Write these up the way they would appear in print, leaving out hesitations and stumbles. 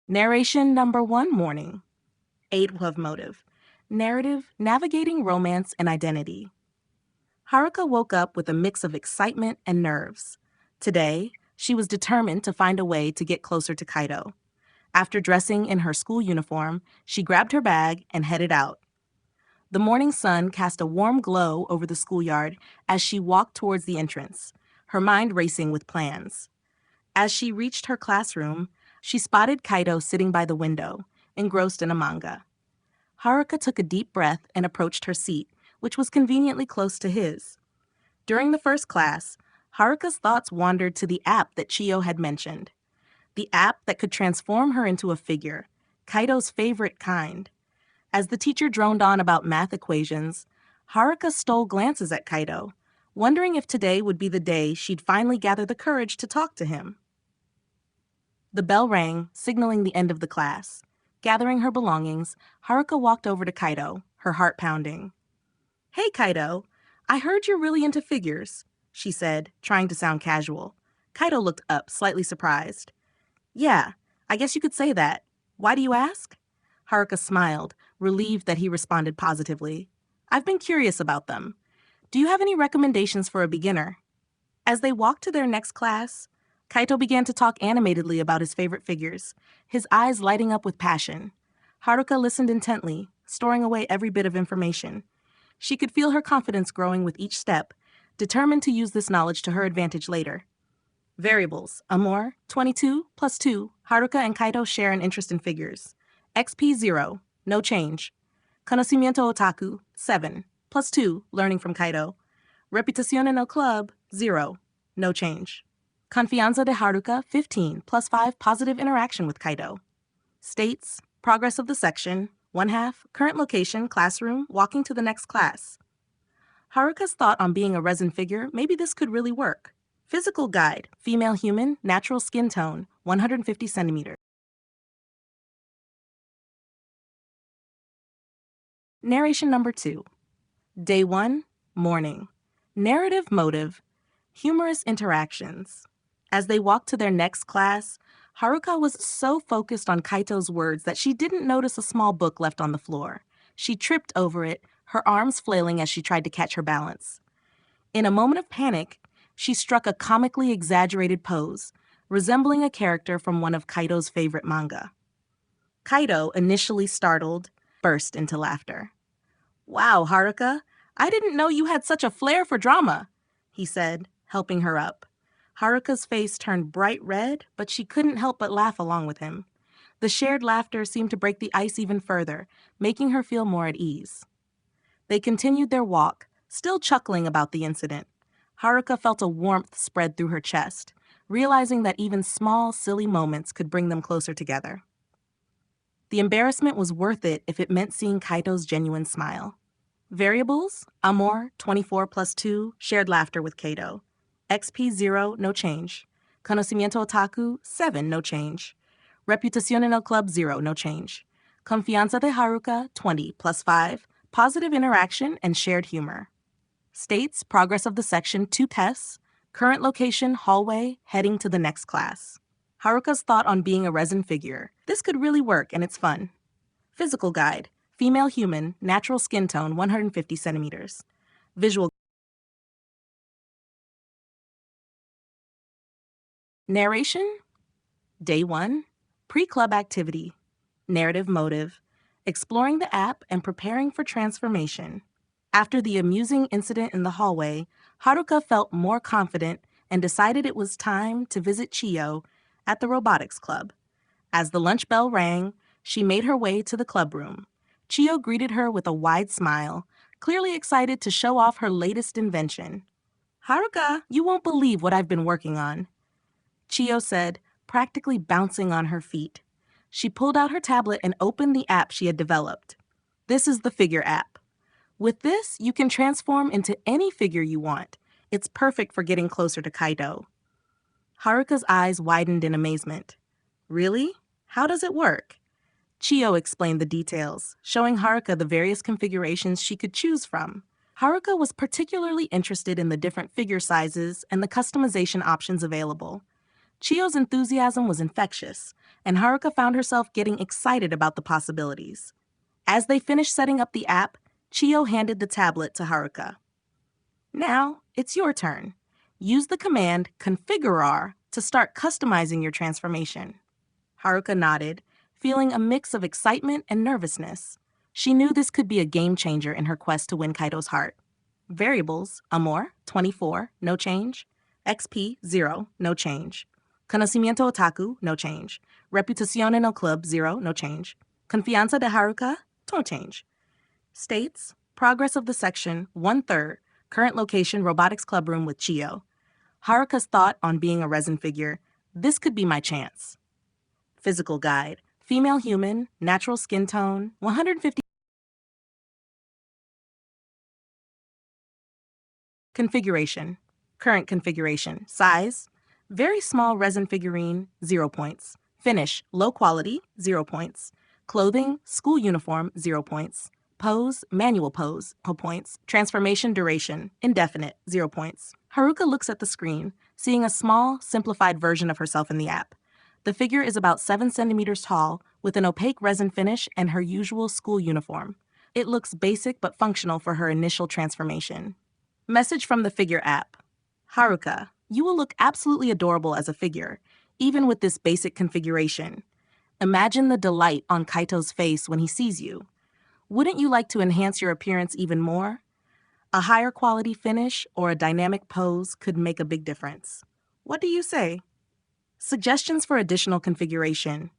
Narration number 1 morning. Aid Love Motive. Narrative navigating romance and identity. Haruka woke up with a mix of excitement and nerves. Today, she was determined to find a way to get closer to Kaito. After dressing in her school uniform, she grabbed her bag and headed out. The morning sun cast a warm glow over the schoolyard as she walked towards the entrance, her mind racing with plans. As she reached her classroom, she spotted Kaito sitting by the window, engrossed in a manga. Haruka took a deep breath and approached her seat, which was conveniently close to his. During the first class, Haruka's thoughts wandered to the app that Chiyo had mentioned. The app that could transform her into a figure, Kaito's favorite kind. As the teacher droned on about math equations, Haruka stole glances at Kaito, wondering if today would be the day she'd finally gather the courage to talk to him. The bell rang, signaling the end of the class. Gathering her belongings, Haruka walked over to Kaito, her heart pounding. "Hey, Kaito, I heard you're really into figures," she said, trying to sound casual. Kaito looked up, slightly surprised. "Yeah, I guess you could say that. Why do you ask?" Haruka smiled, relieved that he responded positively. "I've been curious about them. Do you have any recommendations for a beginner?" As they walked to their next class, Kaito began to talk animatedly about his favorite figures, his eyes lighting up with passion. Haruka listened intently, storing away every bit of information. She could feel her confidence growing with each step, determined to use this knowledge to her advantage later. Variables: Amor, 22, plus 2. Haruka and Kaito share an interest in figures. XP 0, no change. Conocimiento Otaku, 7, plus 2, learning from Kaito. Reputación en el club, 0, no change. Confianza de Haruka, 15, plus 5, positive interaction with Kaito. States: progress of the section, 1/2, current location, classroom, walking to the next class. Haruka's thought on being a resin figure, maybe this could really work. Physical guide: female human, natural skin tone, 150 centimeters. Narration number 2. Day 1, morning. Narrative motive: humorous interactions. As they walked to their next class, Haruka was so focused on Kaito's words that she didn't notice a small book left on the floor. She tripped over it, her arms flailing as she tried to catch her balance. In a moment of panic, she struck a comically exaggerated pose, resembling a character from one of Kaito's favorite manga. Kaito, initially startled, burst into laughter. "Wow, Haruka, I didn't know you had such a flair for drama," he said, helping her up. Haruka's face turned bright red, but she couldn't help but laugh along with him. The shared laughter seemed to break the ice even further, making her feel more at ease. They continued their walk, still chuckling about the incident. Haruka felt a warmth spread through her chest, realizing that even small, silly moments could bring them closer together. The embarrassment was worth it if it meant seeing Kaito's genuine smile. Variables: Amor, 24 plus 2, shared laughter with Kaito. XP 0, no change. Conocimiento Otaku, 7, no change. Reputación en el club, 0, no change. Confianza de Haruka, 20, plus 5, positive interaction and shared humor. States: progress of the section, 2 tests. Current location, hallway, heading to the next class. Haruka's thought on being a resin figure. This could really work, and it's fun. Physical guide: female human, natural skin tone, 150 centimeters. Visual. Narration: Day 1, pre-club activity. Narrative motive: exploring the app and preparing for transformation. After the amusing incident in the hallway, Haruka felt more confident and decided it was time to visit Chiyo at the robotics club. As the lunch bell rang, she made her way to the clubroom. Chiyo greeted her with a wide smile, clearly excited to show off her latest invention. "Haruka, you won't believe what I've been working on," Chiyo said, practically bouncing on her feet. She pulled out her tablet and opened the app she had developed. This is the figure app. With this, you can transform into any figure you want. It's perfect for getting closer to Kaito. Haruka's eyes widened in amazement. "Really? How does it work?" Chiyo explained the details, showing Haruka the various configurations she could choose from. Haruka was particularly interested in the different figure sizes and the customization options available. Chiyo's enthusiasm was infectious, and Haruka found herself getting excited about the possibilities. As they finished setting up the app, Chiyo handed the tablet to Haruka. Now, it's your turn. Use the command configurar to start customizing your transformation. Haruka nodded, feeling a mix of excitement and nervousness. She knew this could be a game changer in her quest to win Kaito's heart. Variables: amor, 24, no change. XP, 0, no change. Conocimiento Otaku, no change. Reputación en el club, 0, no change. Confianza de Haruka, no change. States: progress of the section, 1/3. Current location, robotics club room with Chiyo. Haruka's thought on being a resin figure: this could be my chance. Physical guide: female human, natural skin tone, 150. Configuration: current configuration. Size: very small resin figurine, 0 points. Finish: low quality, 0 points. Clothing: school uniform, 0 points. Pose: manual pose, 0 points. Transformation duration: indefinite, 0 points. Haruka looks at the screen, seeing a small, simplified version of herself in the app. The figure is about 7 centimeters tall, with an opaque resin finish and her usual school uniform. It looks basic but functional for her initial transformation. Message from the figure app. Haruka, you will look absolutely adorable as a figure, even with this basic configuration. Imagine the delight on Kaito's face when he sees you. Wouldn't you like to enhance your appearance even more? A higher quality finish or a dynamic pose could make a big difference. What do you say? Suggestions for additional configuration.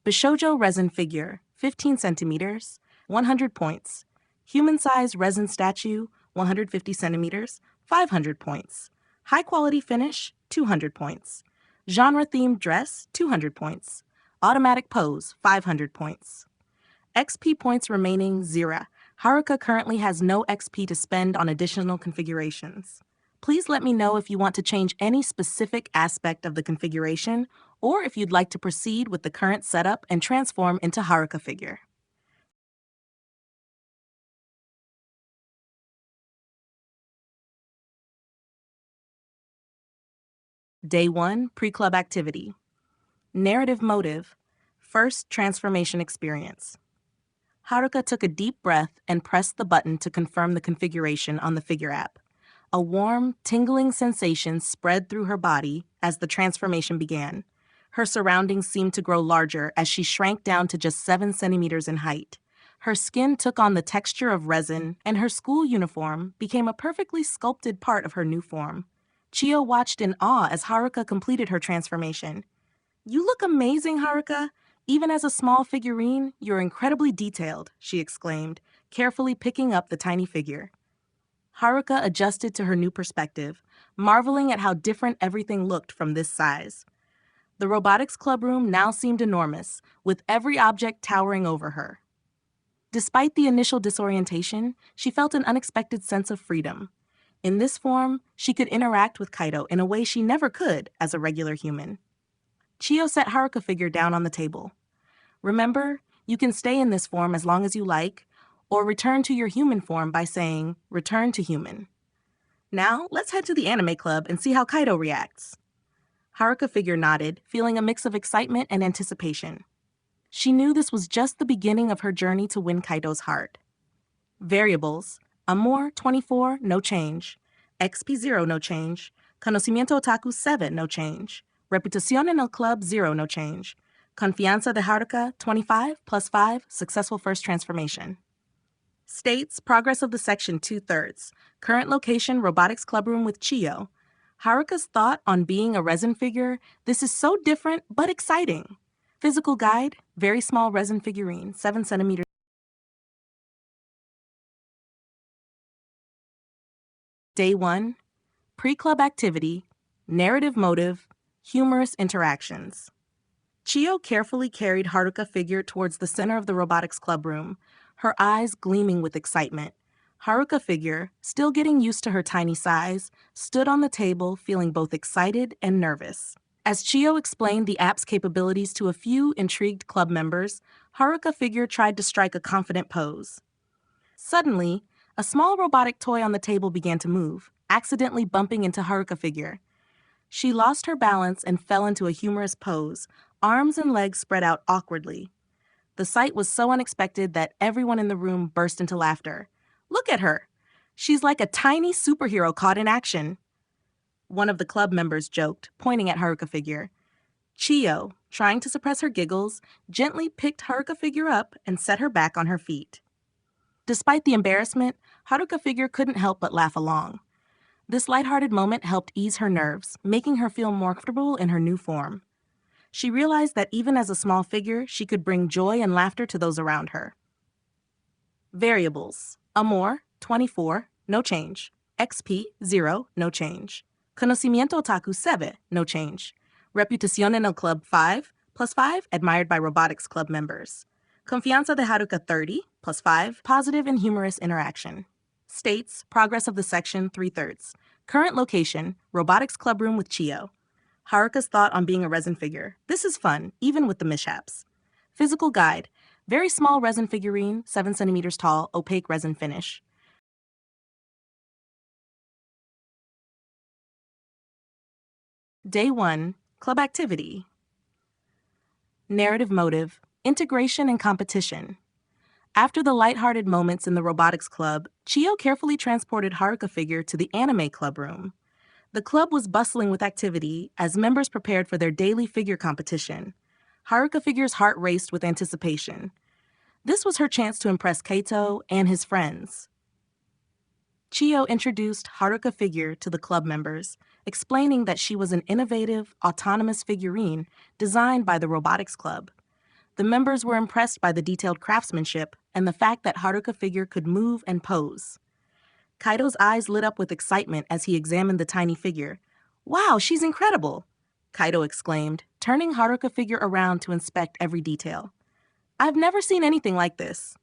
Bishoujo resin figure, 15 centimeters, 100 points. Human-size resin statue, 150 centimeters, 500 points. High-quality finish, 200 points. Genre-themed dress, 200 points. Automatic pose, 500 points. XP points remaining, 0. Haruka currently has no XP to spend on additional configurations. Please let me know if you want to change any specific aspect of the configuration or if you'd like to proceed with the current setup and transform into Haruka figure. Day 1, Pre-Club Activity. Narrative motive, first transformation experience. Haruka took a deep breath and pressed the button to confirm the configuration on the figure app. A warm, tingling sensation spread through her body as the transformation began. Her surroundings seemed to grow larger as she shrank down to just 7 centimeters in height. Her skin took on the texture of resin, and her school uniform became a perfectly sculpted part of her new form. Chiyo watched in awe as Haruka completed her transformation. "You look amazing, Haruka. Even as a small figurine, you're incredibly detailed," she exclaimed, carefully picking up the tiny figure. Haruka adjusted to her new perspective, marveling at how different everything looked from this size. The robotics club room now seemed enormous, with every object towering over her. Despite the initial disorientation, she felt an unexpected sense of freedom. In this form, she could interact with Kaito in a way she never could as a regular human. Chiyo set Haruka figure down on the table. "Remember, you can stay in this form as long as you like, or return to your human form by saying, 'Return to human.' Now, let's head to the anime club and see how Kaito reacts." Haruka figure nodded, feeling a mix of excitement and anticipation. She knew this was just the beginning of her journey to win Kaito's heart. Variables: amor, 24, no change. XP, 0, no change. Conocimiento Otaku, 7, no change. Reputación en el club, 0, no change. Confianza de Haruka, 25, plus 5, successful first transformation. States: progress of the section, 2/3. Current location, robotics club room with Chiyo. Haruka's thought on being a resin figure: this is so different but exciting. Physical guide: very small resin figurine, 7 centimeters. Day 1, pre-club activity, narrative motive, humorous interactions. Chiyo carefully carried Haruka figure towards the center of the robotics club room, her eyes gleaming with excitement. Haruka figure, still getting used to her tiny size, stood on the table feeling both excited and nervous. As Chiyo explained the app's capabilities to a few intrigued club members, Haruka figure tried to strike a confident pose. Suddenly, a small robotic toy on the table began to move, accidentally bumping into Haruka figure. She lost her balance and fell into a humorous pose, arms and legs spread out awkwardly. The sight was so unexpected that everyone in the room burst into laughter. "Look at her! She's like a tiny superhero caught in action," one of the club members joked, pointing at Haruka figure. Chiyo, trying to suppress her giggles, gently picked Haruka figure up and set her back on her feet. Despite the embarrassment, Haruka figure couldn't help but laugh along. This lighthearted moment helped ease her nerves, making her feel more comfortable in her new form. She realized that even as a small figure, she could bring joy and laughter to those around her. Variables: Amor, 24, no change. XP, 0, no change. Conocimiento Otaku, 7, no change. Reputación en el Club, 5, +5, admired by robotics club members. Confianza de Haruka, 30, +5, positive and humorous interaction. States, progress of the section, 3/3. Current location, robotics club room with Chiyo. Haruka's thought on being a resin figure. This is fun, even with the mishaps. Physical guide. Very small resin figurine, 7 centimeters tall, opaque resin finish. Day 1. Club activity. Narrative motive. Integration and competition. After the lighthearted moments in the robotics club, Chiyo carefully transported Haruka figure to the anime club room. The club was bustling with activity as members prepared for their daily figure competition. Haruka figure's heart raced with anticipation. This was her chance to impress Kaito and his friends. Chiyo introduced Haruka figure to the club members, explaining that she was an innovative, autonomous figurine designed by the robotics club. The members were impressed by the detailed craftsmanship and the fact that Haruka figure could move and pose. Kaito's eyes lit up with excitement as he examined the tiny figure. "Wow, she's incredible!" Kaito exclaimed, turning Haruka figure around to inspect every detail. "I've never seen anything like this."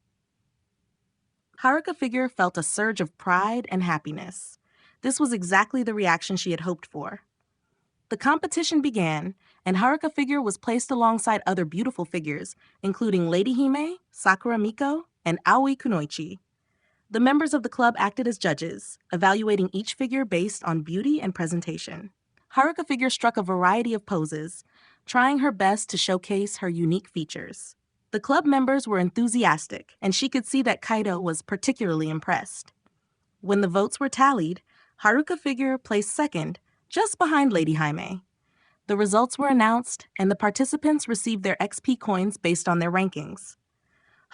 Haruka figure felt a surge of pride and happiness. This was exactly the reaction she had hoped for. The competition began, and Haruka figure was placed alongside other beautiful figures, including Lady Hime, Sakura Miko, and Aoi Kunoichi. The members of the club acted as judges, evaluating each figure based on beauty and presentation. Haruka figure struck a variety of poses, trying her best to showcase her unique features. The club members were enthusiastic, and she could see that Kaito was particularly impressed. When the votes were tallied, Haruka figure placed second, just behind Lady Hime. The results were announced, and the participants received their XP coins based on their rankings.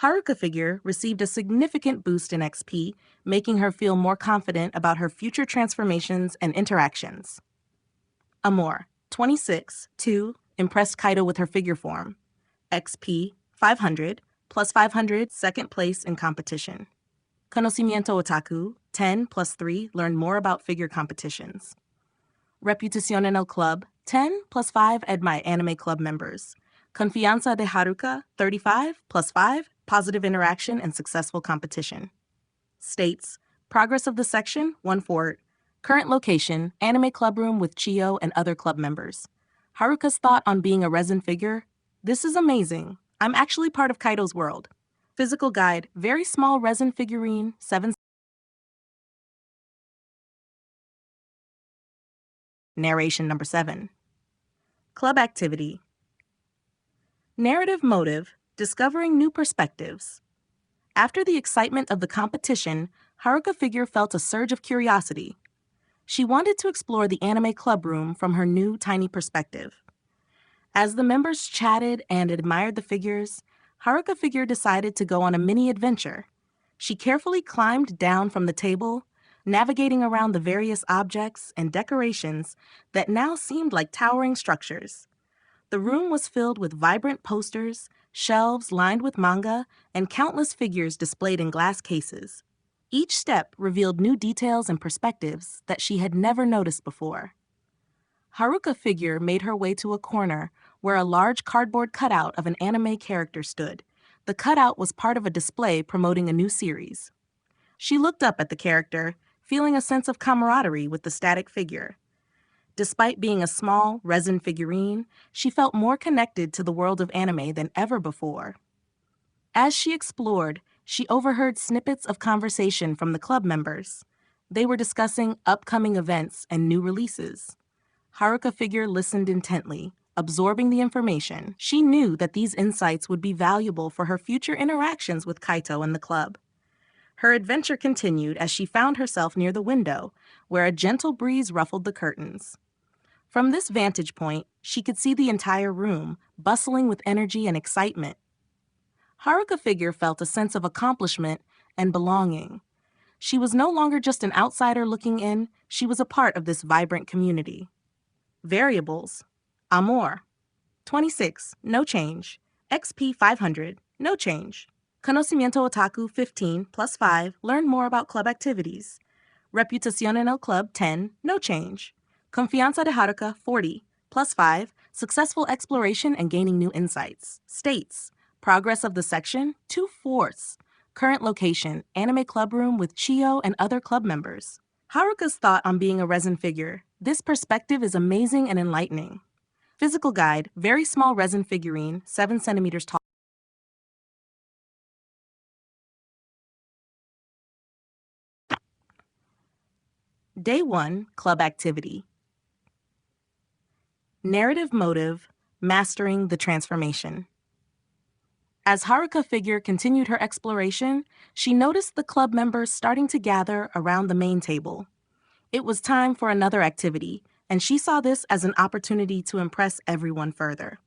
Haruka figure received a significant boost in XP, making her feel more confident about her future transformations and interactions. Amor, 26, 2, impressed Kaito with her figure form. XP, 500, +500, second place in competition. Conocimiento Otaku, 10, +3, learned more about figure competitions. Reputación en el Club, 10, +5, admire anime club members. Confianza de Haruka, 35, +5, positive interaction and successful competition. States, progress of the section, 1/4. Current location, anime club room with Chiyo and other club members. Haruka's thought on being a resin figure. This is amazing. I'm actually part of Kaito's world. Physical guide, very small resin figurine, 7. Narration number 7. Club activity. Narrative motive, discovering new perspectives. After the excitement of the competition, Haruka figure felt a surge of curiosity. She wanted to explore the anime club room from her new tiny perspective. As the members chatted and admired the figures, Haruka figure decided to go on a mini adventure. She carefully climbed down from the table, navigating around the various objects and decorations that now seemed like towering structures. The room was filled with vibrant posters, shelves lined with manga, and countless figures displayed in glass cases. Each step revealed new details and perspectives that she had never noticed before. Haruka figure made her way to a corner where a large cardboard cutout of an anime character stood. The cutout was part of a display promoting a new series. She looked up at the character, feeling a sense of camaraderie with the static figure. Despite being a small, resin figurine, she felt more connected to the world of anime than ever before. As she explored, she overheard snippets of conversation from the club members. They were discussing upcoming events and new releases. Haruka figure listened intently, absorbing the information. She knew that these insights would be valuable for her future interactions with Kaito and the club. Her adventure continued as she found herself near the window, where a gentle breeze ruffled the curtains. From this vantage point, she could see the entire room, bustling with energy and excitement. Haruka figure felt a sense of accomplishment and belonging. She was no longer just an outsider looking in, she was a part of this vibrant community. Variables: Amor, 26, no change. XP 500, no change. Conocimiento Otaku 15, plus 5, learn more about club activities. Reputación en el club 10, no change. Confianza de Haruka 40, plus 5, successful exploration and gaining new insights. States: progress of the section 2/4. Current location: anime club room with Chiyo and other club members. Haruka's thought on being a resin figure: this perspective is amazing and enlightening. Physical guide: very small resin figurine, 7 centimeters tall. Day 1, Club Activity. Narrative motive: mastering the transformation. As Haruka figure continued her exploration, she noticed the club members starting to gather around the main table. It was time for another activity, and she saw this as an opportunity to impress everyone further.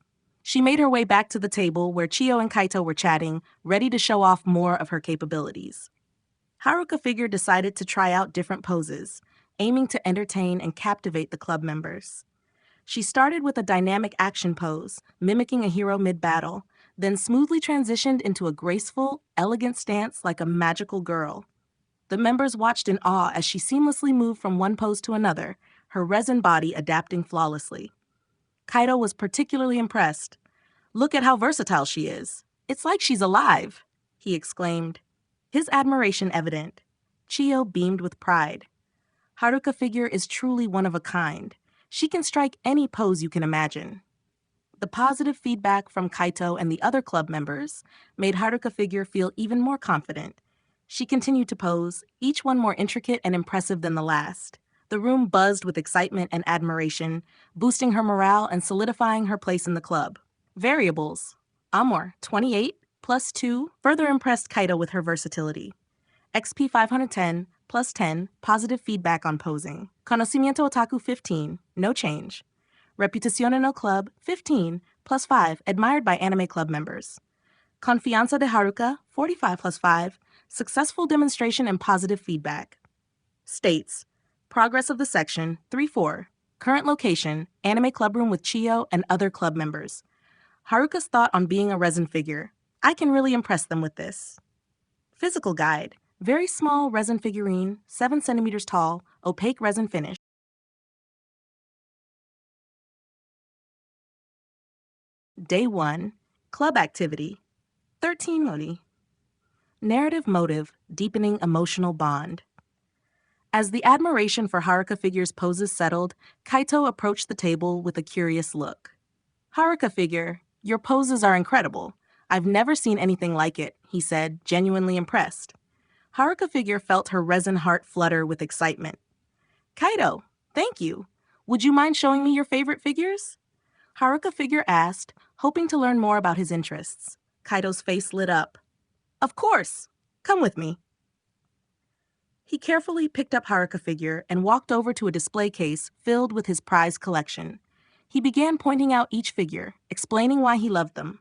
She made her way back to the table where Chiyo and Kaito were chatting, ready to show off more of her capabilities. Haruka figure decided to try out different poses, aiming to entertain and captivate the club members. She started with a dynamic action pose, mimicking a hero mid-battle, then smoothly transitioned into a graceful, elegant stance like a magical girl. The members watched in awe as she seamlessly moved from one pose to another, her resin body adapting flawlessly. Kaito was particularly impressed. "Look at how versatile she is. It's like she's alive," he exclaimed. His admiration evident. Chiyo beamed with pride. Haruka figure is truly one of a kind. She can strike any pose you can imagine. The positive feedback from Kaito and the other club members made Haruka figure feel even more confident. She continued to pose, each one more intricate and impressive than the last. The room buzzed with excitement and admiration, boosting her morale and solidifying her place in the club. Variables: Amor, 28, plus 2, further impressed Kaito with her versatility. XP 510, plus 10, positive feedback on posing. Conocimiento Otaku 15, no change. Reputación en el club 15, plus 5, admired by anime club members. Confianza de Haruka 45 plus 5, successful demonstration and positive feedback. States: progress of the section 3/4. Current location: anime club room with Chiyo and other club members. Haruka's thought on being a resin figure: I can really impress them with this. Physical guide: very small resin figurine, 7 centimeters tall, opaque resin finish. Day 1, Club Activity. 13 Modi. Narrative motive: deepening emotional bond. As the admiration for Haruka figure's poses settled, Kaito approached the table with a curious look. "Haruka figure, your poses are incredible. I've never seen anything like it," he said, genuinely impressed. Haruka figure felt her resin heart flutter with excitement. "Kaito, thank you. Would you mind showing me your favorite figures?" Haruka figure asked, hoping to learn more about his interests. Kaito's face lit up. "Of course. Come with me." He carefully picked up Haruka figure and walked over to a display case filled with his prized collection. He began pointing out each figure, explaining why he loved them.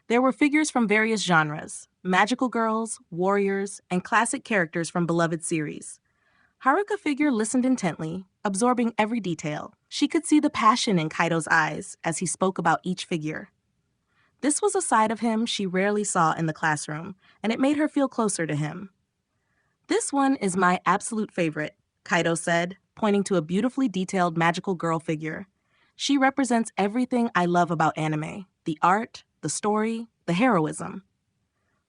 There were figures from various genres: magical girls, warriors, and classic characters from beloved series. Haruka figure listened intently, absorbing every detail. She could see the passion in Kaito's eyes as he spoke about each figure. This was a side of him she rarely saw in the classroom, and it made her feel closer to him. "This one is my absolute favorite," Kaito said, pointing to a beautifully detailed magical girl figure. "She represents everything I love about anime: the art, the story, the heroism."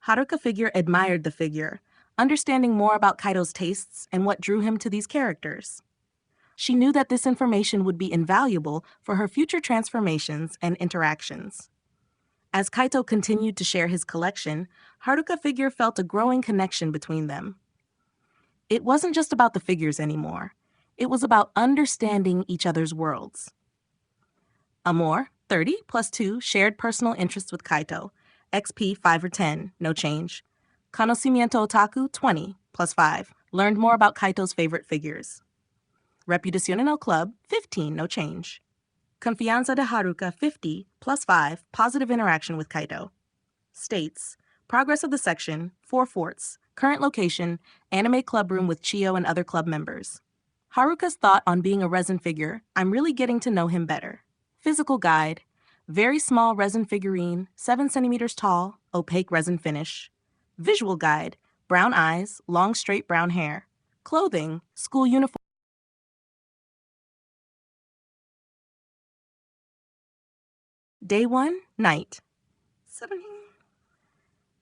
Haruka figure admired the figure, understanding more about Kaito's tastes and what drew him to these characters. She knew that this information would be invaluable for her future transformations and interactions. As Kaito continued to share his collection, Haruka figure felt a growing connection between them. It wasn't just about the figures anymore. It was about understanding each other's worlds. Amor, 30, plus 2, shared personal interests with Kaito. XP, 5 or 10, no change. Conocimiento Otaku, 20, plus 5, learned more about Kaito's favorite figures. Reputación en el club, 15, no change. Confianza de Haruka, 50, plus 5, positive interaction with Kaito. States, progress of the section, 4 forts, current location, anime club room with Chiyo and other club members. Haruka's thought on being a resin figure, I'm really getting to know him better. Physical guide, very small resin figurine, 7 centimeters tall, opaque resin finish. Visual guide, brown eyes, long straight brown hair. Clothing, school uniform. Day 1, night. 17.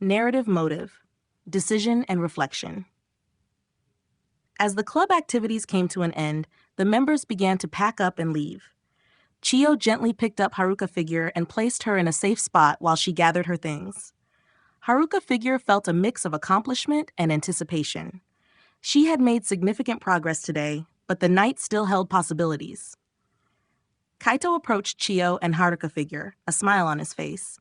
Narrative motive, decision and reflection. As the club activities came to an end, the members began to pack up and leave. Chiyo gently picked up Haruka figure and placed her in a safe spot while she gathered her things. Haruka figure felt a mix of accomplishment and anticipation. She had made significant progress today, but the night still held possibilities. Kaito approached Chiyo and Haruka figure, a smile on his face.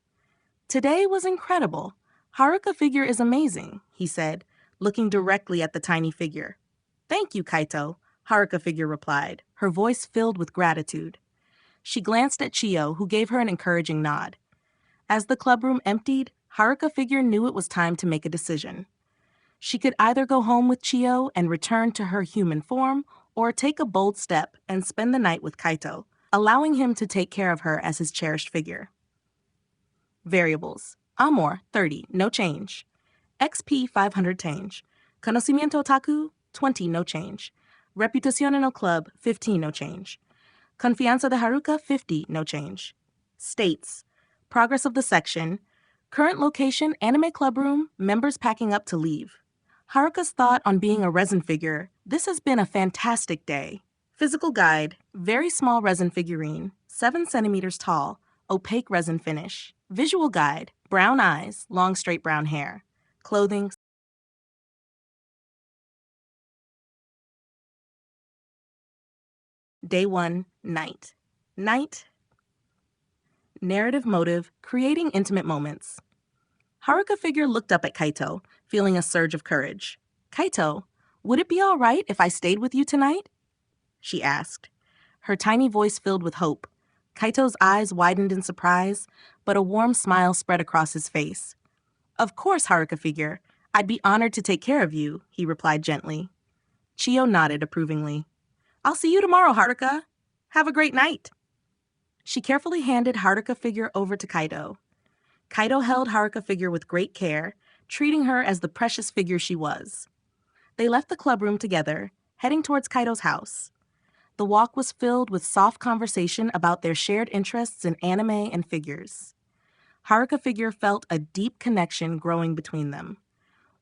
Today was incredible. Haruka figure is amazing, he said, looking directly at the tiny figure. Thank you, Kaito, Haruka figure replied, her voice filled with gratitude. She glanced at Chiyo, who gave her an encouraging nod. As the clubroom emptied, Haruka figure knew it was time to make a decision. She could either go home with Chiyo and return to her human form, or take a bold step and spend the night with Kaito, allowing him to take care of her as his cherished figure. Variables. Amor, 30, no change. XP, 500 change. Conocimiento Otaku, 20, no change. Reputación en el club, 15, no change. Confianza de Haruka, 50, no change. States. Progress of the section. Current location, anime club room, members packing up to leave. Haruka's thought on being a resin figure, this has been a fantastic day. Physical guide, very small resin figurine, 7 centimeters tall, opaque resin finish. Visual guide, brown eyes, long straight brown hair. Clothing. Day 1, night. Night. Narrative motive, creating intimate moments. Haruka figure looked up at Kaito, feeling a surge of courage. Kaito, would it be all right if I stayed with you tonight? She asked. Her tiny voice filled with hope. Kaito's eyes widened in surprise, but a warm smile spread across his face. Of course, Haruka figure. I'd be honored to take care of you, he replied gently. Chiyo nodded approvingly. I'll see you tomorrow, Haruka. Have a great night. She carefully handed Haruka figure over to Kaito. Kaito held Haruka figure with great care, treating her as the precious figure she was. They left the clubroom together, heading towards Kaito's house. The walk was filled with soft conversation about their shared interests in anime and figures. Haruka figure felt a deep connection growing between them.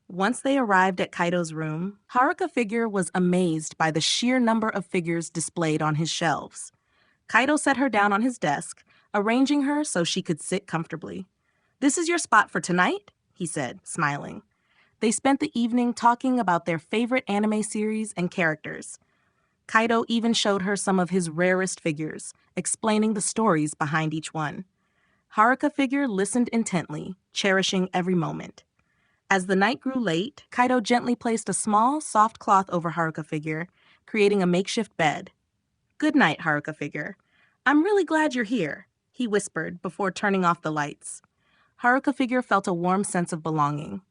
Once they arrived at Kaito's room, Haruka figure was amazed by the sheer number of figures displayed on his shelves. Kaito set her down on his desk, arranging her so she could sit comfortably. This is your spot for tonight, he said, smiling. They spent the evening talking about their favorite anime series and characters. Kaito even showed her some of his rarest figures, explaining the stories behind each one. Haruka figure listened intently, cherishing every moment. As the night grew late, Kaito gently placed a small, soft cloth over Haruka figure, creating a makeshift bed. Good night, Haruka figure. I'm really glad you're here, he whispered before turning off the lights. Haruka figure felt a warm sense of belonging.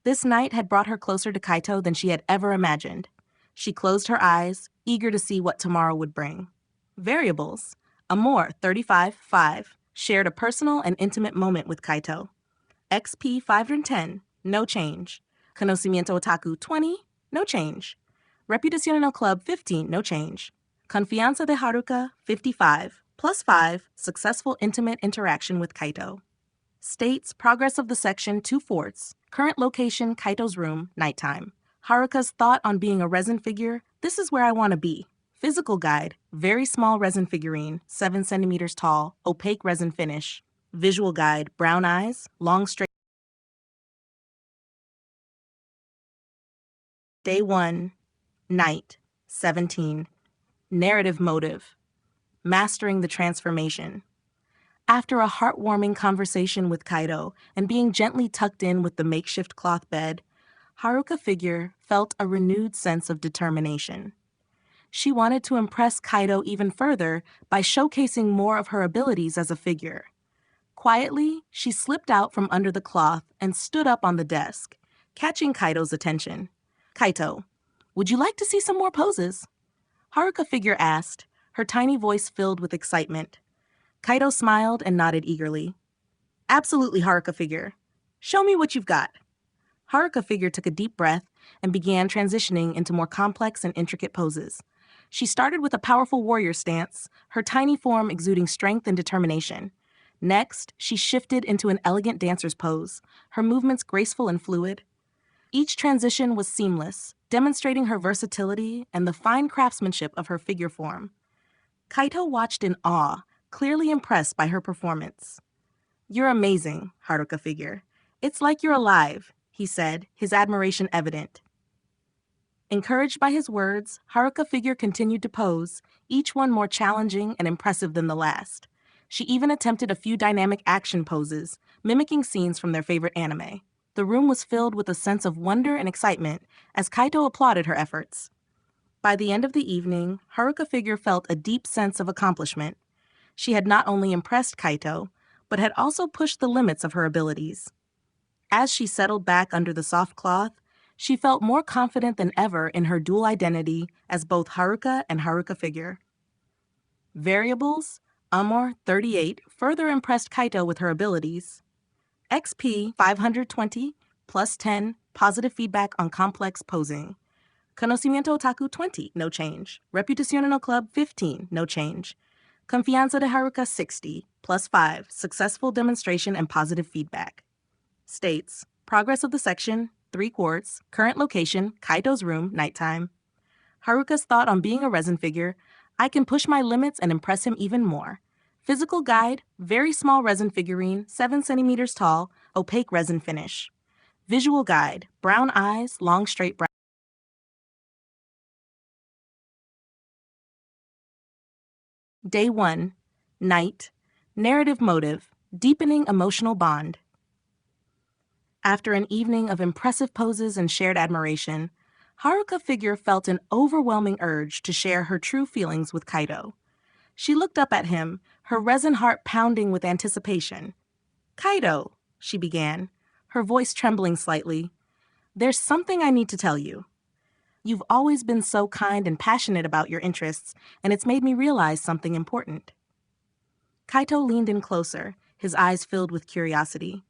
This night had brought her closer to Kaito than she had ever imagined. She closed her eyes, eager to see what tomorrow would bring. Variables. Amor, 35, 5, shared a personal and intimate moment with Kaito. XP, 510, no change. Conocimiento Otaku, 20, no change. Reputación en el club, 15, no change. Confianza de Haruka, 55, plus 5, successful intimate interaction with Kaito. States, progress of the section, 2 forts. Current location, Kaito's room, nighttime. Haruka's thought on being a resin figure, this is where I want to be. Physical guide, very small resin figurine, 7 centimeters tall, opaque resin finish. Visual guide, brown eyes, long straight. Day 1, night, 17. Narrative motive, mastering the transformation. After a heartwarming conversation with Kaito and being gently tucked in with the makeshift cloth bed, Haruka figure felt a renewed sense of determination. She wanted to impress Kaito even further by showcasing more of her abilities as a figure. Quietly, she slipped out from under the cloth and stood up on the desk, catching Kaito's attention. "Kaito, would you like to see some more poses?" Haruka figure asked, her tiny voice filled with excitement. Kaito smiled and nodded eagerly. "Absolutely, Haruka figure. Show me what you've got." Haruka figure took a deep breath and began transitioning into more complex and intricate poses. She started with a powerful warrior stance, her tiny form exuding strength and determination. Next, she shifted into an elegant dancer's pose, her movements graceful and fluid. Each transition was seamless, demonstrating her versatility and the fine craftsmanship of her figure form. Kaito watched in awe, clearly impressed by her performance. "You're amazing, Haruka figure. It's like you're alive," he said, his admiration evident. Encouraged by his words, Haruka figure continued to pose, each one more challenging and impressive than the last. She even attempted a few dynamic action poses, mimicking scenes from their favorite anime. The room was filled with a sense of wonder and excitement as Kaito applauded her efforts. By the end of the evening, Haruka figure felt a deep sense of accomplishment. She had not only impressed Kaito, but had also pushed the limits of her abilities. As she settled back under the soft cloth, she felt more confident than ever in her dual identity as both Haruka and Haruka figure. Variables, Amor 38 further impressed Kaito with her abilities. XP 520 plus 10 positive feedback on complex posing. Conocimiento Otaku 20, no change. Reputación en el Club 15, no change. Confianza de Haruka 60 plus 5 successful demonstration and positive feedback. States, progress of the section, 3 quarts, current location, Kaito's room, nighttime. Haruka's thought on being a resin figure, I can push my limits and impress him even more. Physical guide, very small resin figurine, 7 centimeters tall, opaque resin finish. Visual guide, brown eyes, long straight brown. Day 1, night, narrative motive, deepening emotional bond. After an evening of impressive poses and shared admiration, Haruka figure felt an overwhelming urge to share her true feelings with Kaito. She looked up at him, her resin heart pounding with anticipation. "Kaito," she began, her voice trembling slightly, "there's something I need to tell you. You've always been so kind and passionate about your interests, and it's made me realize something important." Kaito leaned in closer, his eyes filled with curiosity.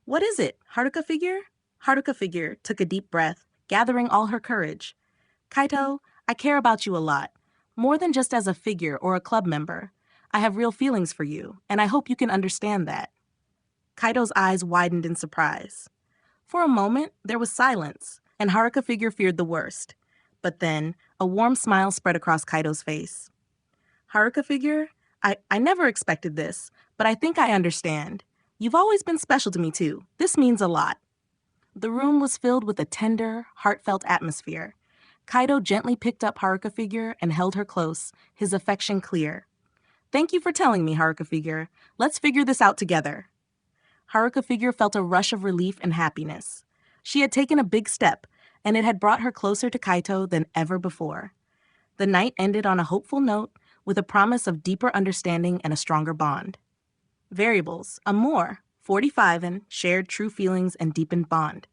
"What is it, Haruka figure?" Haruka figure took a deep breath, gathering all her courage. "Kaito, I care about you a lot. More than just as a figure or a club member. I have real feelings for you, and I hope you can understand that." Kaito's eyes widened in surprise. For a moment, there was silence, and Haruka figure feared the worst. But then, a warm smile spread across Kaito's face. "Haruka figure, I never expected this, but I think I understand. You've always been special to me too. This means a lot." The room was filled with a tender, heartfelt atmosphere. Kaito gently picked up Haruka figure and held her close, his affection clear. "Thank you for telling me, Haruka figure. Let's figure this out together." Haruka figure felt a rush of relief and happiness. She had taken a big step, and it had brought her closer to Kaito than ever before. The night ended on a hopeful note, with a promise of deeper understanding and a stronger bond. Variables, Amor, 45 and shared true feelings and deepened bond.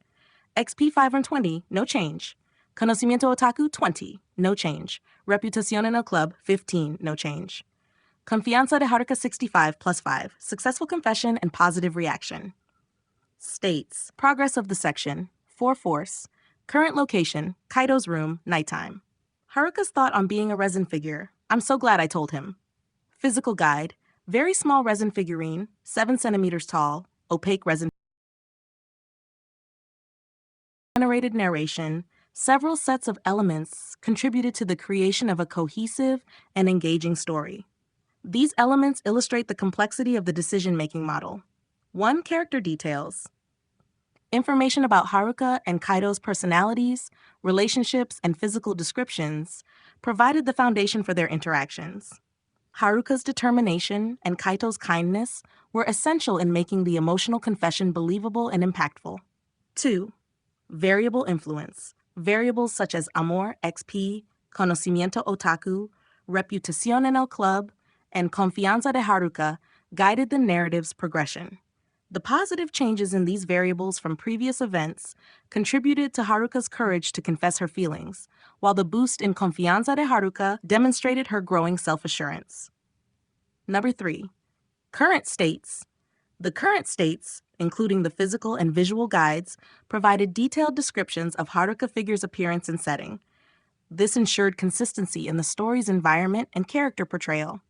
XP 520, no change. Conocimiento Otaku 20, no change. Reputación en el Club 15, no change. Confianza de Haruka 65 plus 5, successful confession and positive reaction. States, progress of the section, 4 force. Current location, Kaito's room, nighttime. Haruka's thought on being a resin figure, I'm so glad I told him. Physical guide, very small resin figurine, 7 centimeters tall, opaque resin. Generated narration, several sets of elements contributed to the creation of a cohesive and engaging story. These elements illustrate the complexity of the decision-making model. 1. Character details. Information about Haruka and Kaito's personalities, relationships, and physical descriptions provided the foundation for their interactions. Haruka's determination and Kaito's kindness were essential in making the emotional confession believable and impactful. 2. Variable influence. Variables such as amor, XP, conocimiento otaku, reputación en el club, and confianza de Haruka guided the narrative's progression. The positive changes in these variables from previous events contributed to Haruka's courage to confess her feelings, while the boost in confianza de Haruka demonstrated her growing self-assurance. Number 3. Current states. The current states, including the physical and visual guides, provided detailed descriptions of Haruka figure's appearance and setting. This ensured consistency in the story's environment and character portrayal.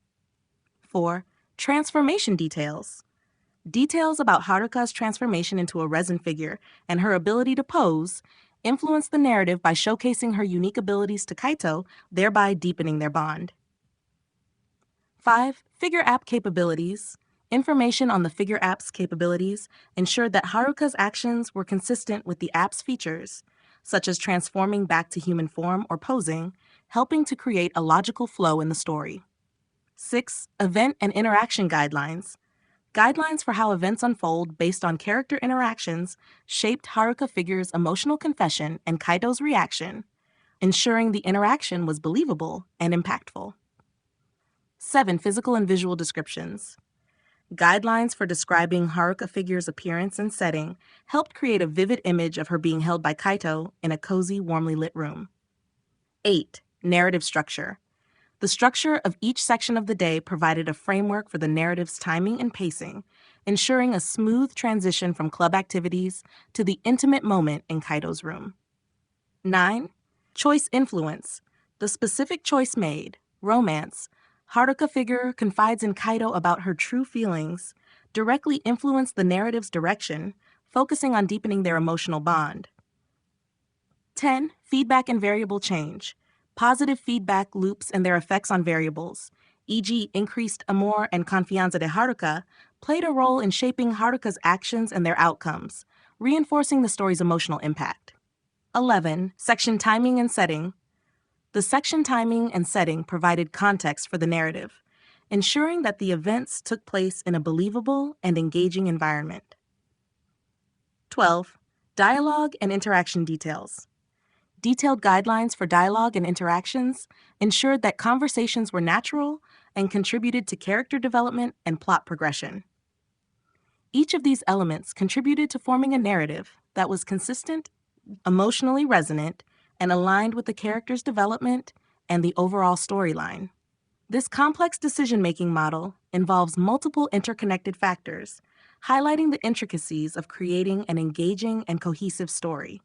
4. Transformation details. Details about Haruka's transformation into a resin figure and her ability to pose influenced the narrative by showcasing her unique abilities to Kaito, thereby deepening their bond. 5. Figure app capabilities. Information on the figure app's capabilities ensured that Haruka's actions were consistent with the app's features, such as transforming back to human form or posing, helping to create a logical flow in the story. 6. Event and interaction guidelines. Guidelines for how events unfold based on character interactions shaped Haruka figure's emotional confession and Kaito's reaction, ensuring the interaction was believable and impactful. 7. Physical and visual descriptions. Guidelines for describing Haruka figure's appearance and setting helped create a vivid image of her being held by Kaito in a cozy, warmly lit room. 8. Narrative structure. The structure of each section of the day provided a framework for the narrative's timing and pacing, ensuring a smooth transition from club activities to the intimate moment in Kaito's room. 9. Choice influence. The specific choice made, romance, Haruka figure confides in Kaito about her true feelings, directly influenced the narrative's direction, focusing on deepening their emotional bond. 10. Feedback and variable change. Positive feedback loops and their effects on variables, e.g. increased amor and confianza de Haruka, played a role in shaping Haruka's actions and their outcomes, reinforcing the story's emotional impact. 11. Section timing and setting. The section timing and setting provided context for the narrative, ensuring that the events took place in a believable and engaging environment. 12. Dialogue and interaction details. Detailed guidelines for dialogue and interactions ensured that conversations were natural and contributed to character development and plot progression. Each of these elements contributed to forming a narrative that was consistent, emotionally resonant, and aligned with the character's development and the overall storyline. This complex decision-making model involves multiple interconnected factors, highlighting the intricacies of creating an engaging and cohesive story.